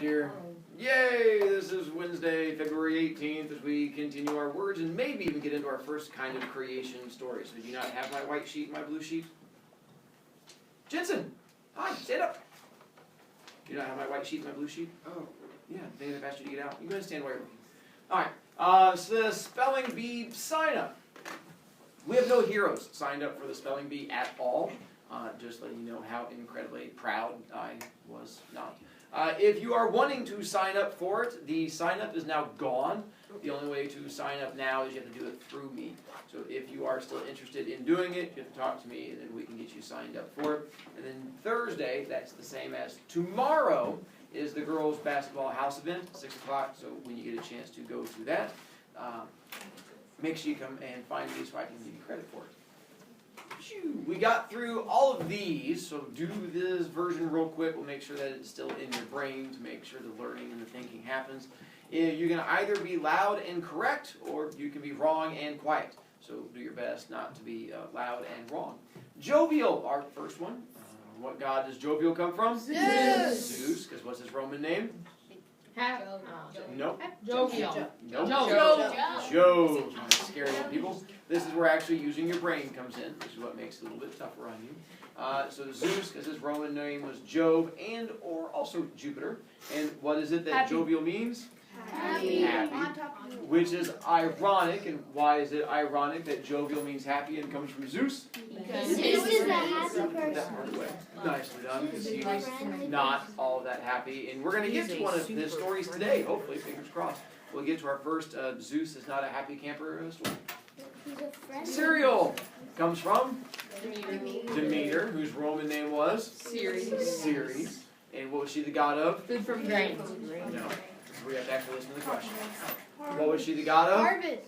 Dear. Yay! This is Wednesday, February 18th, as we continue our words and maybe even get into our first kind of creation story. So do you not have my white sheet and my blue sheet? Jensen! Hi, stand up! Do you not have my white sheet and my blue sheet? Oh, yeah, I think I've asked you to get out. You go ahead and stand where you're looking. Alright, so the spelling bee sign up. We have no heroes signed up for the spelling bee at all. Just letting you know how incredibly proud I was not. If you are wanting to sign up for it, the sign up is now gone. The only way to sign up now is you have to do it through me. So if you are still interested in doing it, you have to talk to me and then we can get you signed up for it. And then Thursday, that's the same as tomorrow, is the girls' basketball house event, 6 o'clock. So when you get a chance to go to that, make sure you come and find me so I can give you credit for it. We got through all of these, so do this version real quick. We'll make sure that it's still in your brain to make sure the learning and the thinking happens. You can either be loud and correct, or you can be wrong and quiet. So do your best not to be loud and wrong. Jovial, our first one. What god does Jovial come from? Zeus. Zeus, because what's his Roman name? Nope. Jovial. Nope. Jove. Jove. Scary little people. This is where actually using your brain comes in, which is what makes it a little bit tougher on you. So Zeus, because his Roman name was Jove, and or also Jupiter. And what is it that Happy. Jovial means? Happy. Which is ironic. And why is it ironic that Jovial means happy and comes from Zeus? Because Zeus is a happy Put that person. part away. Nicely done, because he was not all that happy. And we're going to get to one of his stories today, hopefully, fingers crossed. We'll get to our first Zeus is not a happy camper story. He's a friend. Cereal comes from Demeter, whose Roman name was Ceres. And what was she the god of? Food from grain. No. We have to actually listen to the question. What was she the god of? Harvest.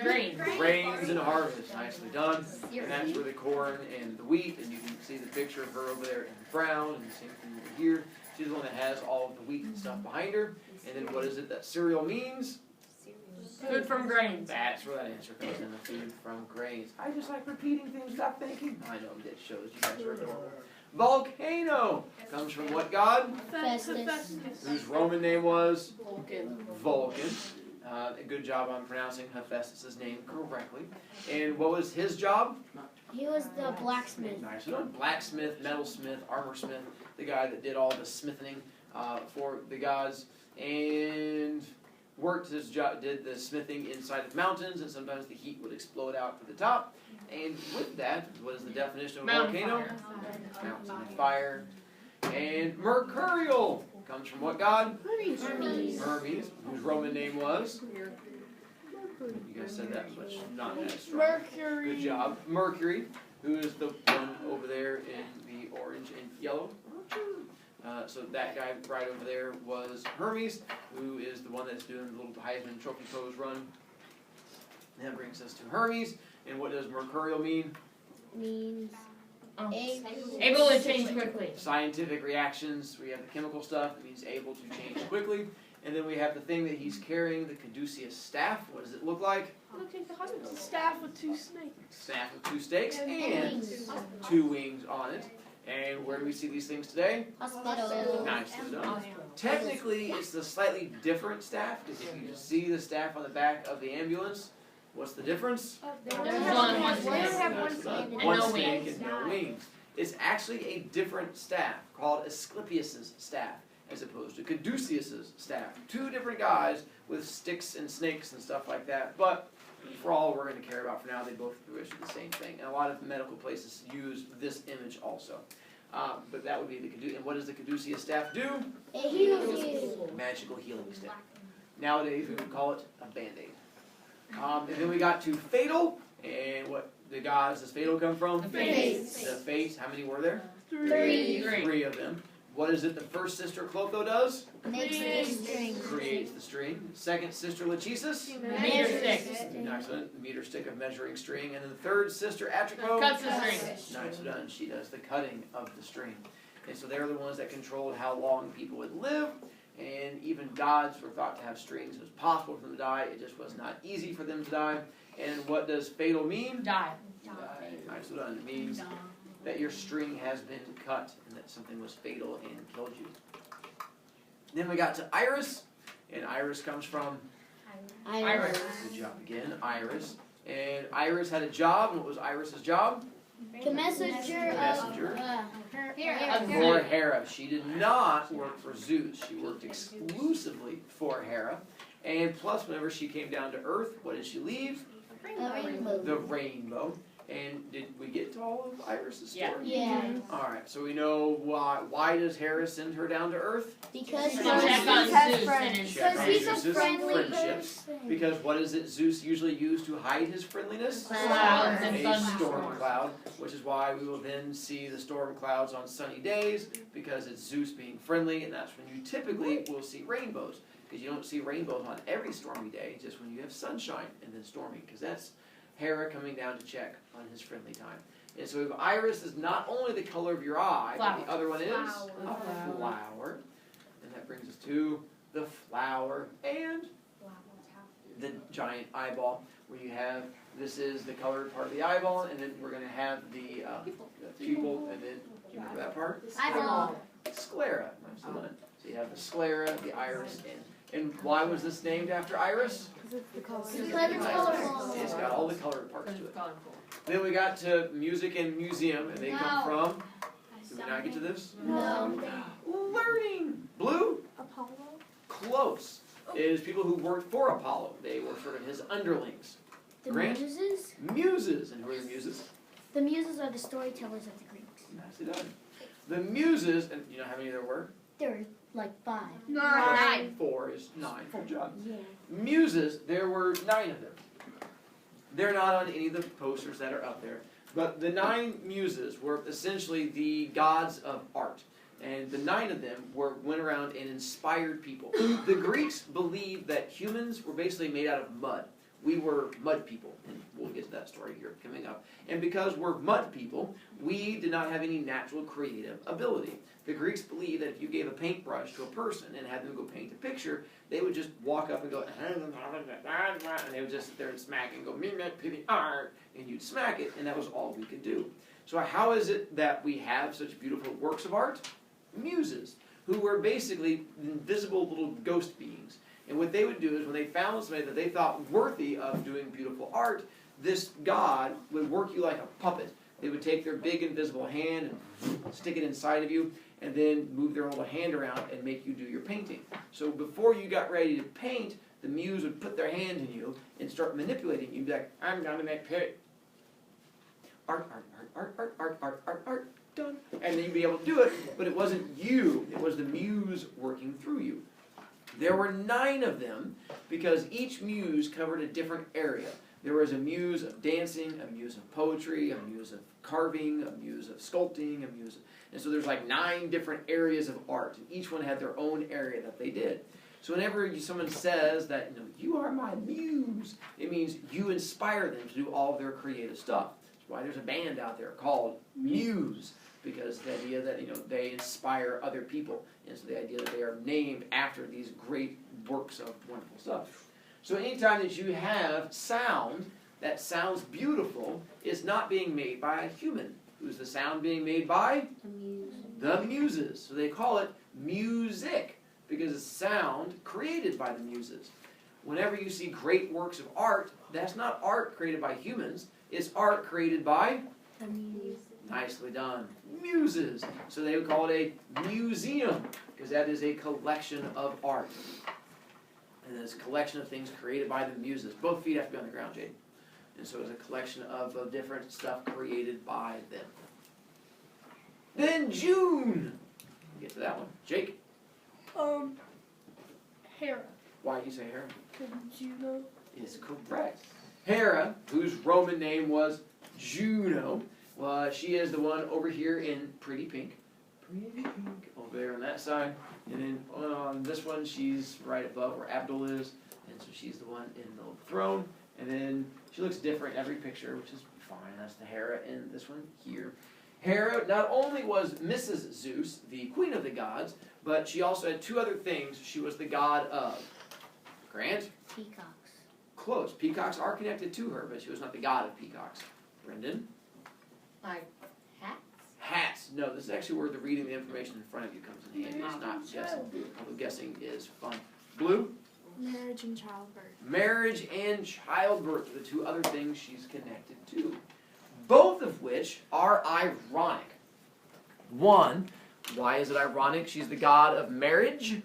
Grain. Rains and harvest. Nicely done. And that's where the corn and the wheat, and you can see the picture of her over there in brown, and the same thing over here. She's the one that has all of the wheat and stuff behind her. And then what is it that cereal means? Food from grains. That's where that answer comes in, the food from grains. I just like repeating things without thinking. I know, it shows you guys are adorable. Volcano comes from what god? Festus. Whose Roman name was? Vulcan. Good job on pronouncing Hephaestus' name correctly. And what was his job? He was the blacksmith. Nice. So blacksmith, metalsmith, armorsmith, the guy that did all the smithing for the gods, and worked his job, did the smithing inside of mountains, and sometimes the heat would explode out to the top. And with that, what is the definition of a volcano? Mountain of fire. And mercurial comes from what god? Hermes. Hermes, whose Roman name was? You guys said that, but not that strong. Mercury. Good job. Mercury, who is the one over there in the orange and yellow. So that guy right over there was Hermes, who is the one that's doing the little Heisman Trophy pose run. And that brings us to Hermes. And what does mercurial mean? Means Able to change quickly. Scientific reactions. We have the chemical stuff. It means able to change quickly. And then we have the thing that he's carrying, the caduceus staff. What does it look like? Staff with two snakes. Staff with 2 stakes and 2 wings on it. And where do we see these things today? hospital. Nicely done. Technically, it's the slightly different staff, because if you see the staff on the back of the ambulance, what's the difference? There's one Nicely done. And One no snake wings. and no wings. It's actually a different staff called Asclepius's staff, as opposed to Caduceus's staff. 2 different guys with sticks and snakes and stuff like that. But for all we're going to care about for now, they both wish the same thing. And a lot of medical places use this image also. But that would be the Caduceus. And what does the Caduceus staff do? It heals you. Magical healing stick. Nowadays we would call it a band-aid. And then we got to fatal. And what the gods does fatal come from? The Fates. The Fates. How many were there? 3. 3 of them. What is it the first sister Clotho does? Makes the string. Creates the string. Second sister Lachesis? Meter stick. Excellent. The meter stick of measuring string. And then the third sister Atrico? Cuts the string. Nice done. She does the cutting of the string. And so they're the ones that controlled how long people would live. And even gods were thought to have strings. It was possible for them to die. It just was not easy for them to die. And what does fatal mean? Die. Nicely done. It means that your string has been cut and that something was fatal and killed you. Then we got to Iris, and Iris comes from, Iris. good job again, Iris. And Iris had a job, and what was Iris's job? The messenger Messenger. of Hera. For Hera. She did not work for Zeus. She worked exclusively for Hera. And plus, whenever she came down to Earth, what did she leave? rainbow. The rainbow. And did we get to all of Iris' story? Yeah. Alright, so we know why does Hera send her down to Earth? Because To he's check on Zeus and his Check on Because he's a Zeus's friendly friendships. person. Because what is it Zeus usually use to hide his friendliness? Clouds and A thunderstorms. storm cloud, which is why we will then see the storm clouds on sunny days, because it's Zeus being friendly, and that's when you typically will see rainbows. Because you don't see rainbows on every stormy day, just when you have sunshine and then stormy, because that's Hera coming down to check on his friendly time. And so if Iris is not only the color of your eye, but the other one is a flower. And that brings us to the flower and the giant eyeball, where you have, this is the colored part of the eyeball, and then we're going to have the pupil, and then, do you remember that part? Eyeball. Sclera. That's the one. So you have the sclera, the iris, and why was this named after Iris? Because it's colorful. It's got all the colored parts to it. Then we got to music and museum, and they come from, did we not get to this? No. Learning. Blue? Apollo. Close. It is people who worked for Apollo. They were sort of his underlings. The Grant? muses? Muses. And who are the muses? The muses are the storytellers of the Greeks. Nicely done. The muses, and you know how many there were? There were like 5. 9. 4 is 9. Good job. Yeah. Muses, there were 9 of them. They're not on any of the posters that are up there. But the 9 muses were essentially the gods of art. And the 9 of them went around and inspired people. The Greeks believed that humans were basically made out of mud. We were mud people, and we'll get to that story here coming up. And because we're mud people, we did not have any natural creative ability. The Greeks believed that if you gave a paintbrush to a person and had them go paint a picture, they would just walk up and go, and they would just sit there and smack and go, and you'd smack it, and that was all we could do. So how is it that we have such beautiful works of art? Muses, who were basically invisible little ghost beings. And what they would do is when they found somebody that they thought worthy of doing beautiful art, this god would work you like a puppet. They would take their big invisible hand and stick it inside of you, and then move their little hand around and make you do your painting. So before you got ready to paint, the muse would put their hand in you and start manipulating you. You'd be like, I'm gonna make art, done. And then you'd be able to do it, but it wasn't you, it was the muse working through you. There were 9 of them, because each muse covered a different area. There was a muse of dancing, a muse of poetry, a muse of carving, a muse of sculpting, a muse of, and so there's like 9 different areas of art, and each one had their own area that they did. So whenever someone says that, you are my muse, it means you inspire them to do all of their creative stuff. That's why there's a band out there called Muse, because the idea that they inspire other people, and so the idea that they are named after these great works of wonderful stuff. So anytime that you have sound that sounds beautiful, is not being made by a human. Who's the sound being made by? The muse. The muses. So they call it music, because it's sound created by the muses. Whenever you see great works of art, that's not art created by humans, it's art created by? The muse. Nicely done. Muses. So they would call it a museum, because that is a collection of art. And it's a collection of things created by the muses. Both feet have to be on the ground, Jade. And so it's a collection of different stuff created by them. Then June. We'll get to that one. Jake, Hera. why do you say Hera? Because Juno. Is correct. Hera, whose Roman name was Juno, she is the one over here in pretty pink. Pretty pink. Over there on that side. And then on this one, she's right above where Abdul is. And so she's the one in the throne. And then she looks different in every picture, which is fine. That's the Hera in this one here. Hera not only was Mrs. Zeus, the queen of the gods, but she also had 2 other things she was the god of. Grant? Peacocks. Close. Peacocks are connected to her, but she was not the god of peacocks. Brendan? Like hats? Hats. No, this is actually where the reading the information in front of you comes in handy. It's not guessing, although guessing is fun. Blue? Marriage and childbirth. Marriage and childbirth are the two other things she's connected to. Both of which are ironic. One, why is it ironic? She's the god of marriage.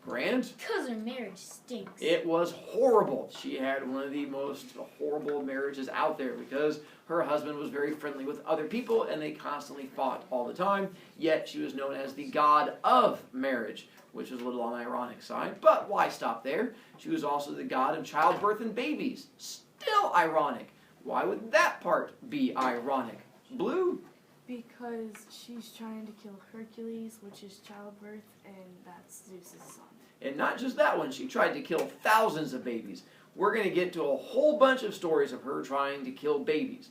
Grant? Because her marriage stinks. It was horrible. She had one of the most horrible marriages out there because her husband was very friendly with other people and they constantly fought all the time. Yet she was known as the god of marriage, which is a little on the ironic side. But why stop there? She was also the god of childbirth and babies. Still ironic. Why would that part be ironic? Blue? Because she's trying to kill Hercules, which is childbirth, and that's Zeus's son. And not just that one, she tried to kill thousands of babies. We're going to get to a whole bunch of stories of her trying to kill babies.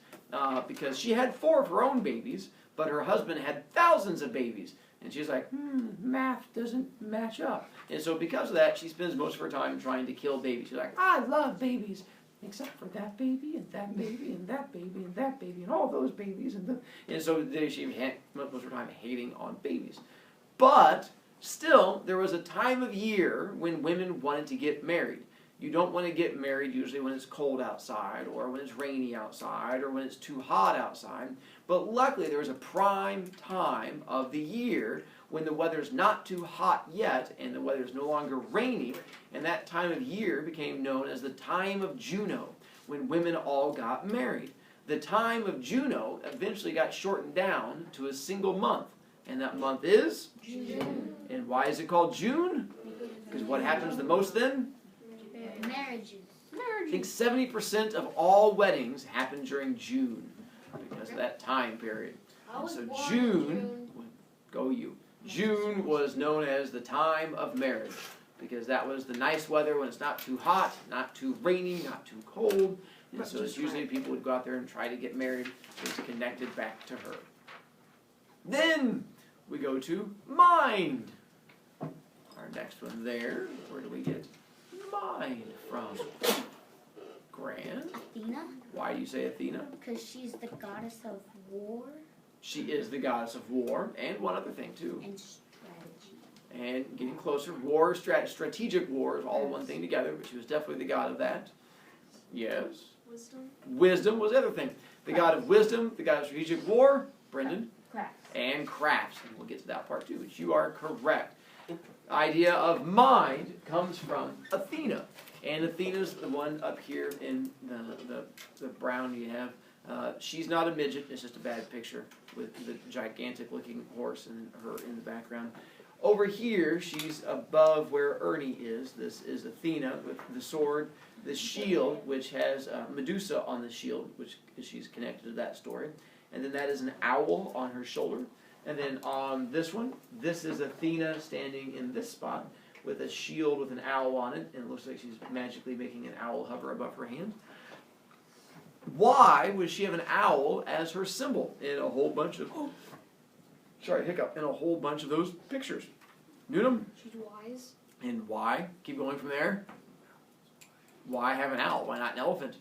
Because she had 4 of her own babies, but her husband had thousands of babies. And she's like, math doesn't match up. And so because of that, she spends most of her time trying to kill babies. She's like, I love babies, except for that baby, and that baby, and that baby, and that baby, and all those babies. And so she had most of her time hating on babies. But still, there was a time of year when women wanted to get married. You don't want to get married usually when it's cold outside, or when it's rainy outside, or when it's too hot outside. But luckily, there was a prime time of the year when the weather's not too hot yet, and the weather's no longer rainy, and that time of year became known as the time of Juno, when women all got married. The time of Juno eventually got shortened down to a single month, and that month is? June. And why is it called June? Because what happens the most then? Marriages. I think 70% of all weddings happen during June because of that time period. And so June, go you. June was known as the time of marriage because that was the nice weather when it's not too hot, not too rainy, not too cold. And so it's usually people would go out there and try to get married. It's connected back to her. Then we go to mind. Our next one there. Where do we get mind from? Grant? Athena. Why do you say Athena? Because she's the goddess of war She is the goddess of war, and one other thing too. and strategy. And getting closer, war, strategic war is all one thing together, but she was definitely the god of that. Yes? Wisdom. Wisdom was the other thing. The god of wisdom, the god of strategic war, Brendan, Crafts. and crafts. And we'll get to that part too, but you are correct. Idea of mind comes from Athena. And Athena's the one up here in the brown you have. She's not a midget, it's just a bad picture with the gigantic looking horse and her in the background. Over here, she's above where Ernie is. This is Athena with the sword, the shield, which has Medusa on the shield, which she's connected to that story. And then that is an owl on her shoulder. And then on this one, this is Athena standing in this spot with a shield with an owl on it. And it looks like she's magically making an owl hover above her hand. Why would she have an owl as her symbol in a whole bunch of, in a whole bunch of those pictures? Newnham? She's wise. And why? Keep going from there. Why have an owl? Why not an elephant?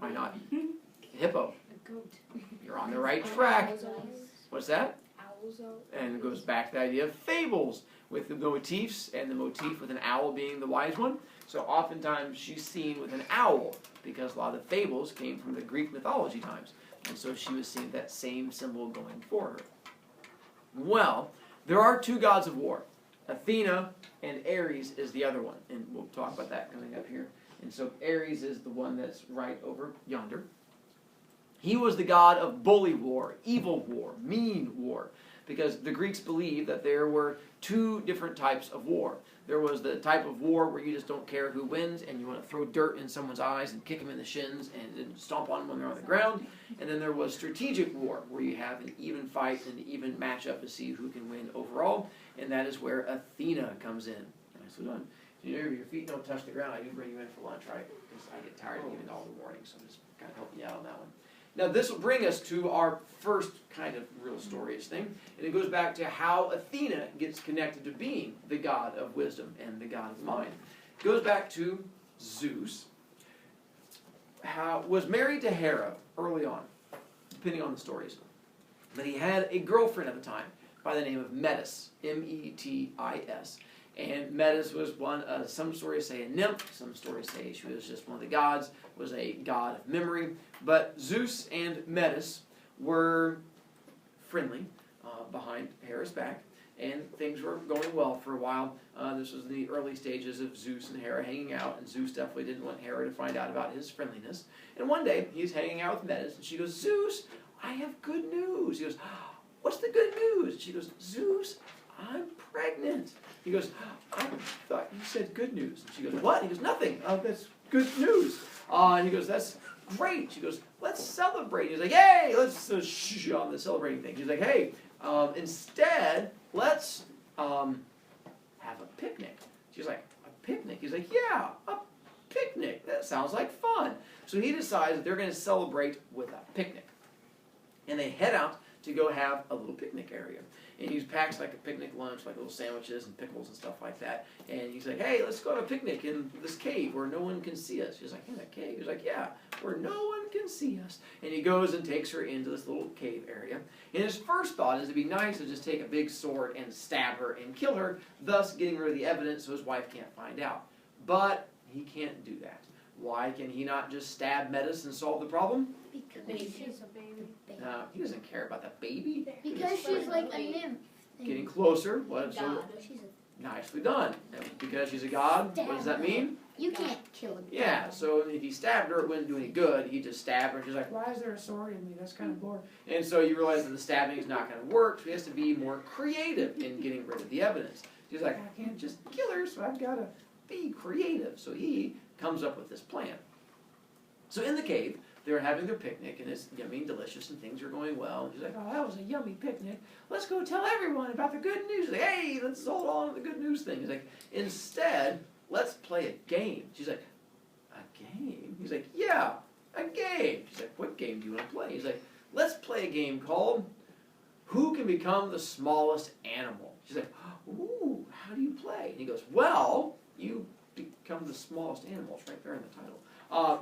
Why not a hippo? A goat. You're on the right track. What's that? Owls out. And it goes back to the idea of fables with the motifs, and the motif with an owl being the wise one. So oftentimes she's seen with an owl because a lot of the fables came from the Greek mythology times. And so she was seeing that same symbol going for her. Well, there are two gods of war. Athena and Ares is the other one. And we'll talk about that coming up here. And so Ares is the one that's right over yonder. He was the god of bully war, evil war, mean war. Because the Greeks believed that there were two different types of war. There was the type of war where you just don't care who wins and you want to throw dirt in someone's eyes and kick them in the shins and then stomp on them when they're on the ground. And then there was strategic war where you have an even fight and an even matchup to see who can win overall. And that is where Athena comes in. Nicely done. So your feet don't touch the ground. I do bring you in for lunch, right? Because I get tired of giving all the warnings, so I'm just kind of helping you out on that one. Now this will bring us to our first kind of real story-ish thing, and it goes back to how Athena gets connected to being the god of wisdom and the god of mind. It goes back to Zeus, was married to Hera early on, depending on the stories. But he had a girlfriend at the time by the name of Metis, Metis. And Metis was some stories say a nymph, some stories say she was just one of the gods, was a god of memory. But Zeus and Metis were friendly behind Hera's back, and things were going well for a while. This was the early stages of Zeus and Hera hanging out, and Zeus definitely didn't want Hera to find out about his friendliness. And one day, he's hanging out with Metis, and she goes, Zeus, I have good news. He goes, what's the good news? She goes, Zeus, I'm pregnant. He goes, I thought you said good news. And she goes, what? He goes, nothing. That's good news. And he goes, that's great. She goes, let's celebrate. He's like, yay, let's shh on the celebrating thing. She's like, hey, instead, let's have a picnic. She's like, a picnic? He's like, yeah, a picnic. That sounds like fun. So he decides that they're going to celebrate with a picnic. And they head out to go have a little picnic area. And he packs like a picnic lunch, like little sandwiches and pickles and stuff like that. And he's like, hey, let's go on a picnic in this cave where no one can see us. She's like, in a cave? He's like, yeah, where no one can see us. And he goes and takes her into this little cave area. And his first thought is it'd be nice to just take a big sword and stab her and kill her, thus getting rid of the evidence so his wife can't find out. But he can't do that. Why can he not just stab Metis and solve the problem? Because she's a baby. No, he doesn't care about that baby. Because she's like a nymph. Getting closer. What? So God. nicely done. And because she's a god, what does that mean? You can't kill a god. Yeah, so if he stabbed her, it wouldn't do any good. He just stabbed her, and she's like, why is there a sword in me? That's kind of boring. And so you realize that the stabbing is not going to work, so he has to be more creative in getting rid of the evidence. She's like, I can't just kill her, so I've got to be creative. So he comes up with this plan. So in the cave, they're having their picnic, and it's yummy and delicious, and things are going well. And she's like, oh, that was a yummy picnic. Let's go tell everyone about the good news. She's like, hey, let's hold on to the good news thing. He's like, instead, let's play a game. She's like, a game? He's like, yeah, a game. She's like, what game do you want to play? He's like, let's play a game called Who Can Become the Smallest Animal? She's like, ooh, how do you play? And he goes, well, you become the smallest animal. It's right there in the title.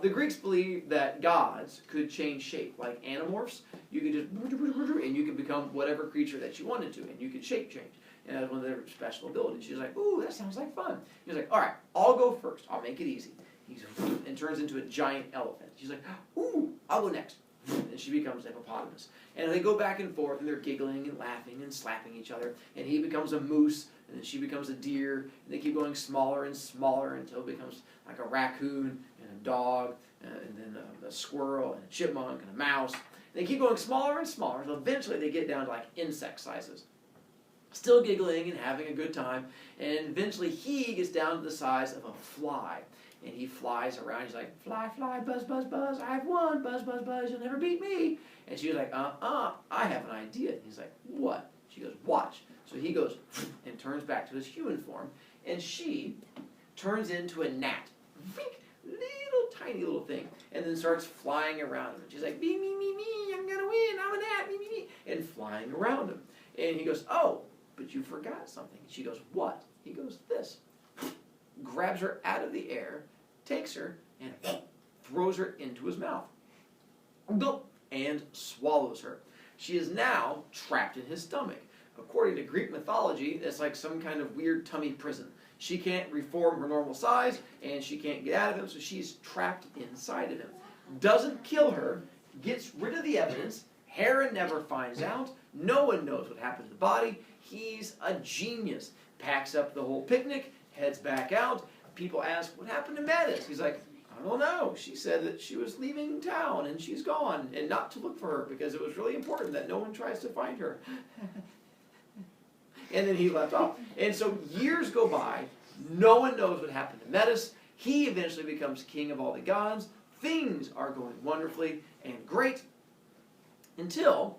The Greeks believed that gods could change shape, like animorphs. You could just, and you could become whatever creature that you wanted to, and you could shape change. And that was one of their special abilities. She's like, ooh, that sounds like fun. He's like, all right, I'll go first. I'll make it easy. He's and turns into a giant elephant. She's like, ooh, I'll go next. And she becomes a hippopotamus. And they go back and forth, and they're giggling and laughing and slapping each other. And he becomes a moose, and then she becomes a deer. And they keep going smaller and smaller until it becomes like a raccoon and a dog, and then a squirrel and a chipmunk and a mouse. And they keep going smaller and smaller until eventually they get down to like insect sizes. Still giggling and having a good time. And eventually he gets down to the size of a fly. And he flies around. He's like, fly, fly, buzz, buzz, buzz. I've won. Buzz, buzz, buzz. You'll never beat me. And she was like, I have an idea. And he's like, what? She goes, watch. So he goes and turns back to his human form. And she turns into a gnat. Little tiny little thing. And then starts flying around him. And she's like, me, me, me, me. I'm going to win. I'm a gnat. Me, me, me. And flying around him. And he goes, oh, but you forgot something. She goes, what? He goes, this. Grabs her out of the air, takes her, and throws her into his mouth. And swallows her. She is now trapped in his stomach. According to Greek mythology, it's like some kind of weird tummy prison. She can't reform her normal size, and she can't get out of him, so she's trapped inside of him. Doesn't kill her, gets rid of the evidence. Hera never finds out. No one knows what happened to the body. He's a genius. Packs up the whole picnic, heads back out. People ask, what happened to Metis? He's like, I don't know. She said that she was leaving town and she's gone, and not to look for her because it was really important that no one tries to find her. And then he left off. And so years go by. No one knows what happened to Metis. He eventually becomes king of all the gods. Things are going wonderfully and great until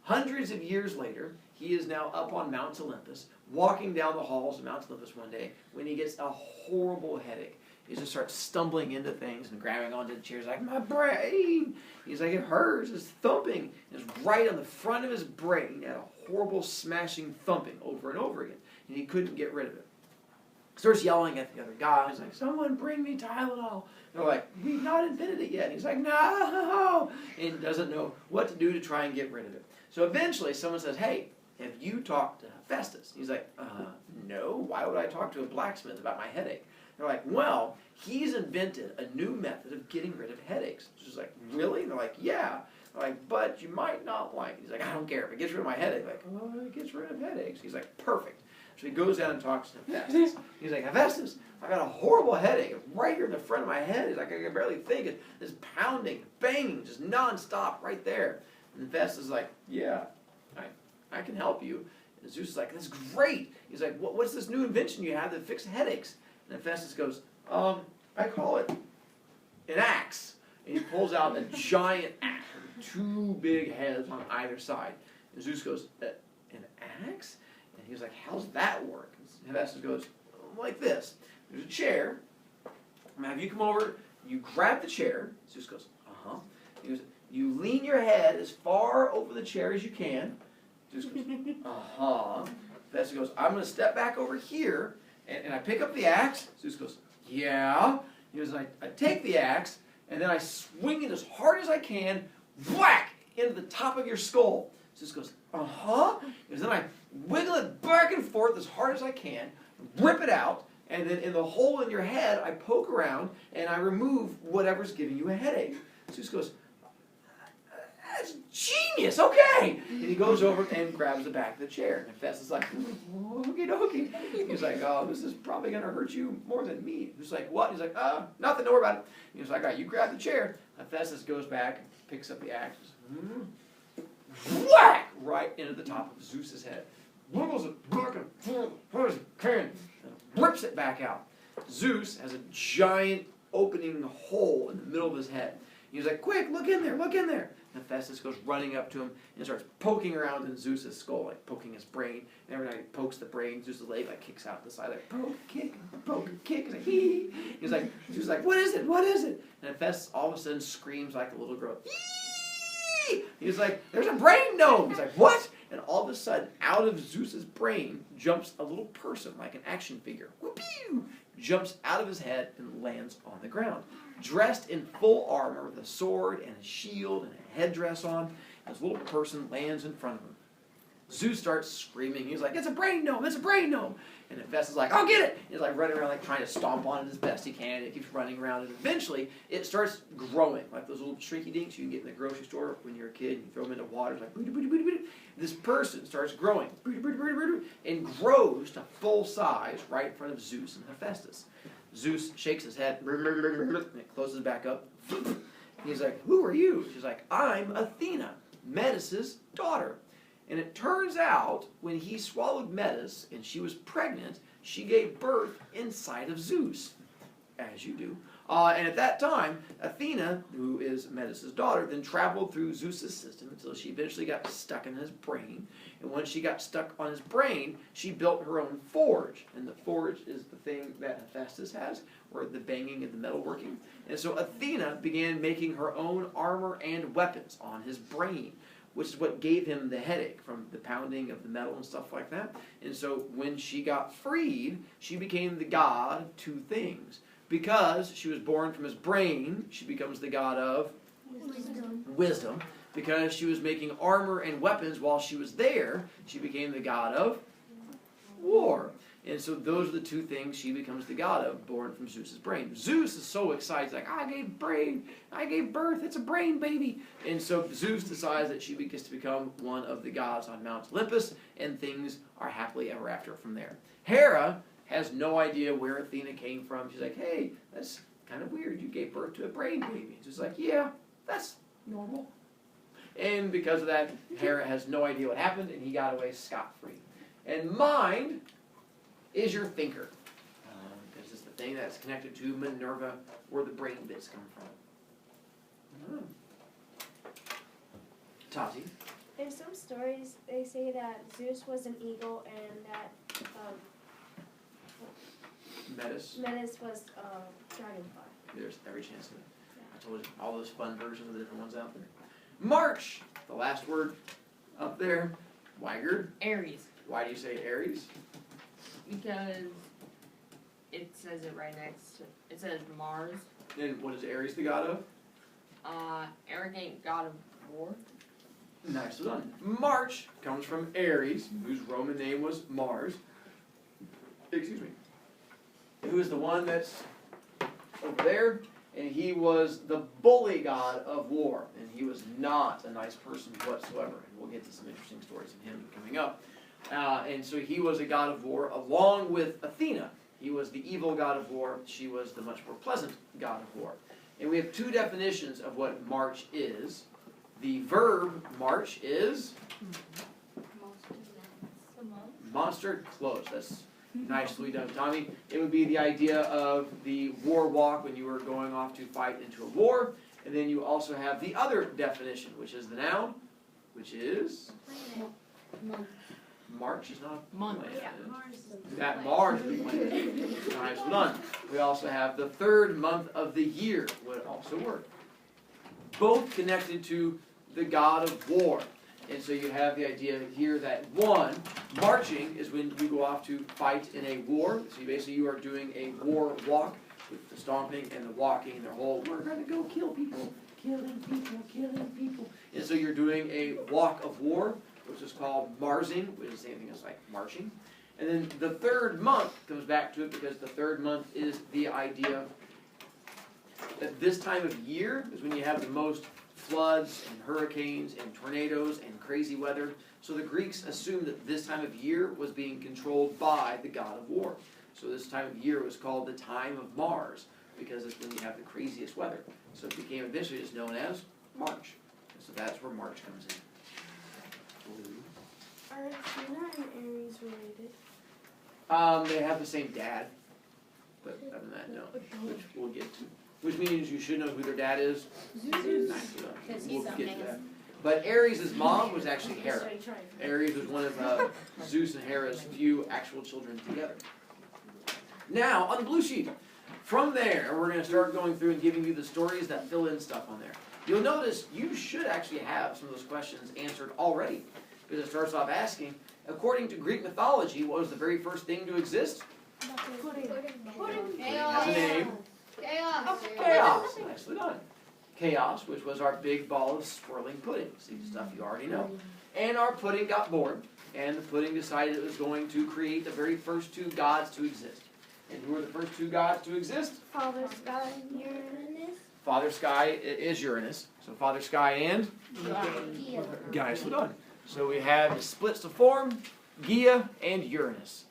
hundreds of years later, he is now up on Mount Olympus, walking down the halls of Mount Olympus one day when he gets a horrible headache. He just starts stumbling into things and grabbing onto the chairs like, my brain! He's like, it hurts, it's thumping. And it's right on the front of his brain. He had a horrible smashing thumping over and over again. And he couldn't get rid of it. Starts yelling at the other guys, like, someone bring me Tylenol. And they're like, we've not invented it yet. And he's like, no! And doesn't know what to do to try and get rid of it. So eventually someone says, hey, have you talked to Hephaestus? He's like, no, why would I talk to a blacksmith about my headache? They're like, well, he's invented a new method of getting rid of headaches. She's like, really? And they're like, yeah. They're like, but you might not like it. He's like, I don't care. If it gets rid of my headache. Like, well, it gets rid of headaches. He's like, perfect. So he goes down and talks to Hephaestus. He's like, Hephaestus, I got a horrible headache. It's right here in the front of my head. He's like, I can barely think. It's pounding, banging, just nonstop right there. And Hephaestus is like, yeah, I can help you. And Zeus is like, that's great. He's like, what's this new invention you have that fixes headaches? And Hephaestus goes, I call it an axe. And he pulls out a giant axe with two big heads on either side. And Zeus goes, an axe? And he was like, how's that work? And Hephaestus goes, like this. There's a chair. I'm going to have you come over. You grab the chair. Zeus goes, uh-huh. He goes, you lean your head as far over the chair as you can. Zeus goes, uh-huh. Hephaestus goes, I'm going to step back over here, and I pick up the axe. Zeus goes, yeah. He goes, I take the axe, and then I swing it as hard as I can, whack, into the top of your skull. Zeus goes, uh-huh. And then I wiggle it back and forth as hard as I can, rip it out, and then in the hole in your head, I poke around, and I remove whatever's giving you a headache. Zeus goes, that's genius, okay. And he goes over and grabs the back of the chair. And Hephaestus is like, okie dokie. He's like, oh, this is probably going to hurt you more than me. He's like, what? He's like, nothing, don't worry about it. He's like, all right, you grab the chair. Hephaestus goes back, picks up the axe, whack, right into the top of Zeus's head. Wiggles it back and forth as hard as he can, and rips it back out. Zeus has a giant opening hole in the middle of his head. He's like, quick, look in there, look in there. And Hephaestus goes running up to him and starts poking around in Zeus's skull, like poking his brain. And every time he pokes the brain, Zeus's leg like kicks out the side, like poke, kick. He's like, hee. He's like, Zeus is like, what is it? What is it? And Hephaestus all of a sudden screams like a little girl. Hee! He's like, there's a brain gnome. He's like, what? And all of a sudden, out of Zeus's brain jumps a little person, like an action figure. Whoop-ew! Jumps out of his head and lands on the ground. Dressed in full armor with a sword and a shield and a headdress on, this little person lands in front of him. Zeus starts screaming. He's like, it's a brain gnome, it's a brain gnome. And Hephaestus is like, I'll get it. He's like running around like trying to stomp on it as best he can. It keeps running around and eventually it starts growing. Like those little shrinky dinks you can get in the grocery store when you're a kid. You throw them into water. It's like, booty, booty, booty, booty. This person starts growing and grows to full size right in front of Zeus and Hephaestus. Zeus shakes his head and it closes back up. He's like, who are you? She's like, I'm Athena, Metis' daughter. And it turns out, when he swallowed Metis and she was pregnant, she gave birth inside of Zeus, as you do. And at that time, Athena, who is Metis' daughter, then traveled through Zeus' system until she eventually got stuck in his brain. And when she got stuck on his brain, she built her own forge. And the forge is the thing that Hephaestus has, where the banging and the metalworking. And so Athena began making her own armor and weapons on his brain, which is what gave him the headache from the pounding of the metal and stuff like that. And so when she got freed, she became the god of two things. Because she was born from his brain, she becomes the god of wisdom. Because she was making armor and weapons while she was there, she became the god of war. And so those are the two things she becomes the god of, born from Zeus's brain. Zeus is so excited, he's like, I gave birth, it's a brain baby. And so Zeus decides that she gets to become one of the gods on Mount Olympus, and things are happily ever after from there. Hera has no idea where Athena came from. She's like, hey, that's kind of weird. You gave birth to a brain baby. She's like, yeah, that's normal. And because of that, Hera has no idea what happened, and he got away scot-free. And mind is your thinker. Because it's the thing that's connected to Minerva, where the brain bits come from. Tati? In some stories, they say that Zeus was an eagle and that Metis? Metis was a dragonfly. There's every chance of it. I told you, all those fun versions of the different ones out there. March! The last word up there. Weigert. Aries. Why do you say Aries? Because it says it right next to it says Mars. And what is Aries the god of? Arrogant god of war. Nicely done. March comes from Ares, whose Roman name was Mars. Excuse me. Who is the one that's over there? And he was the bully god of war. And he was not a nice person whatsoever. And we'll get to some interesting stories of him coming up. And so he was a god of war along with Athena. He was the evil god of war. She was the much more pleasant god of war. And we have two definitions of what March is. The verb march is monster close. That's nicely done, Tommy. It would be the idea of the war walk when you were going off to fight into a war. And then you also have the other definition, which is the noun, which is March is not a Month. planet. Yeah, That Mars is a planet. Nice, well done. We also have the third month of the year would also work. Both connected to the god of war. And so you have the idea here that one, marching is when you go off to fight in a war. So you are doing a war walk with the stomping and the walking and the whole, we're going to go kill people, killing people, killing people. And so you're doing a walk of war, which is called marsing, which is the same thing as like marching. And then the third month comes back to it because the third month is the idea that this time of year is when you have the most floods and hurricanes and tornadoes and crazy weather. So the Greeks assumed that this time of year was being controlled by the god of war. So this time of year was called the time of Mars because it's when you have the craziest weather. So it became eventually just known as March. And so that's where March comes in. Are Athena and Ares related? They have the same dad, but other than that, no. Which we'll get to. Which means you should know who their dad is. Zeus. Nice. Because We'll he's a get to man. that. But Ares' mom was actually Hera. Sorry, try. Ares was one of Zeus and Hera's few actual children together. Now, on the blue sheet, from there, we're going to start going through and giving you the stories that fill in stuff on there. You'll notice you should actually have some of those questions answered already. Because it starts off asking, according to Greek mythology, what was the very first thing to exist? Pudding. It has a name. Chaos. Chaos. Nicely done. Chaos, which was our big ball of swirling pudding. See, stuff you already know. And our pudding got bored, and the pudding decided it was going to create the very first two gods to exist. And who are the first two gods to exist? Father Sky and Uranus. Father Sky is Uranus. So Father Sky and Gaia. So done. So we have the splits to form, Gaia and Uranus.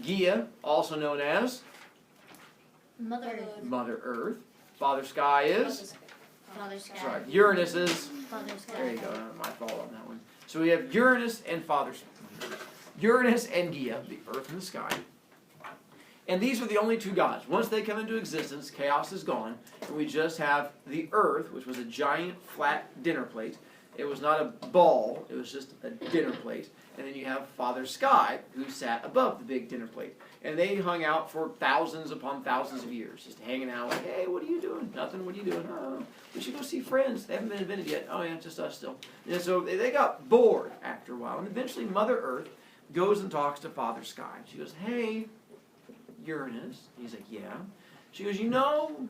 Gaia, also known as Mother. Mother Earth. Father Sky is, Father Sky. sorry, Uranus is, Father Sky. there you go, my fault on that one. So we have Uranus and Uranus and Gaia, the Earth and the sky. And these are the only two gods. Once they come into existence, chaos is gone, and we just have the Earth, which was a giant flat dinner plate. It was not a ball, it was just a dinner plate. And then you have Father Sky, who sat above the big dinner plate. And they hung out for thousands upon thousands of years, just hanging out like, hey, what are you doing? Nothing, what are you doing? Oh, we should go see friends. They haven't been invented yet. Oh yeah, just us still. And so they got bored after a while. And eventually Mother Earth goes and talks to Father Sky. She goes, hey, Uranus. He's like, yeah. She goes, you know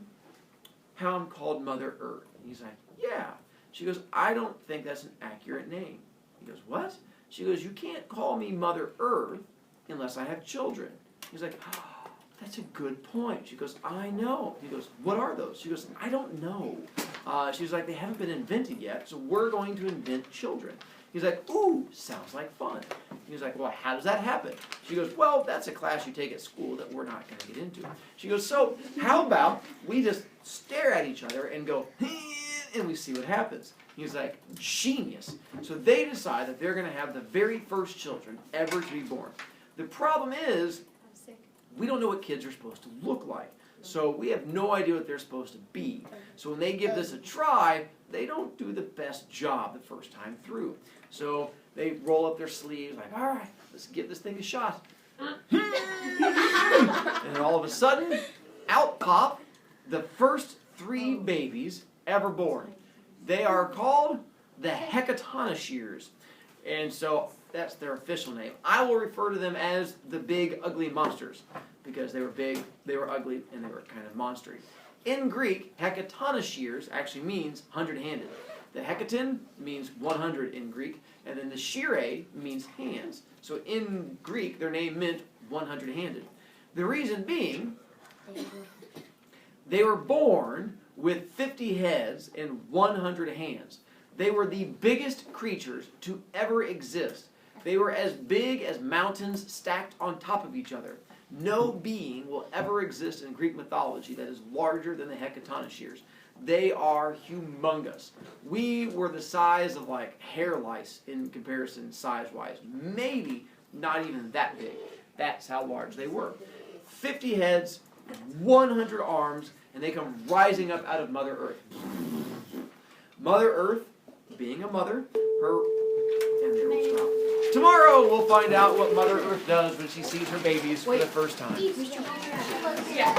how I'm called Mother Earth? And he's like, yeah. She goes, I don't think that's an accurate name. He goes, what? She goes, you can't call me Mother Earth unless I have children. He's like, oh, that's a good point. She goes, I know. He goes, what are those? She goes, I don't know. She's like, they haven't been invented yet, so we're going to invent children. He's like, ooh, sounds like fun. He's like, well, how does that happen? She goes, well, that's a class you take at school that we're not going to get into. She goes, so how about we just stare at each other and go, and we see what happens. He's like, genius. So they decide that they're going to have the very first children ever to be born. The problem is, we don't know what kids are supposed to look like. So we have no idea what they're supposed to be. So when they give this a try, they don't do the best job the first time through. So they roll up their sleeves like, all right, let's give this thing a shot. And then all of a sudden, out pop the first 3 babies ever born. They are called the Hecatoncheires. And so that's their official name. I will refer to them as the big ugly monsters because they were big, they were ugly, and they were kind of monstery. In Greek, Hecatoncheires actually means 100-handed. The hecaton means 100 in Greek, and then the shire means hands. So in Greek, their name meant 100-handed. The reason being, they were born with 50 heads and 100 hands. They were the biggest creatures to ever exist. They were as big as mountains stacked on top of each other. No being will ever exist in Greek mythology that is larger than the hecatonocheires. They are humongous. We were the size of like hair lice in comparison size-wise. Maybe not even that big. That's how large they were. 50 heads, 100 arms, and they come rising up out of Mother Earth. Mother Earth, being a mother, and there we go. Tomorrow we'll find out what Mother Earth does when she sees her babies for the first time. Yeah.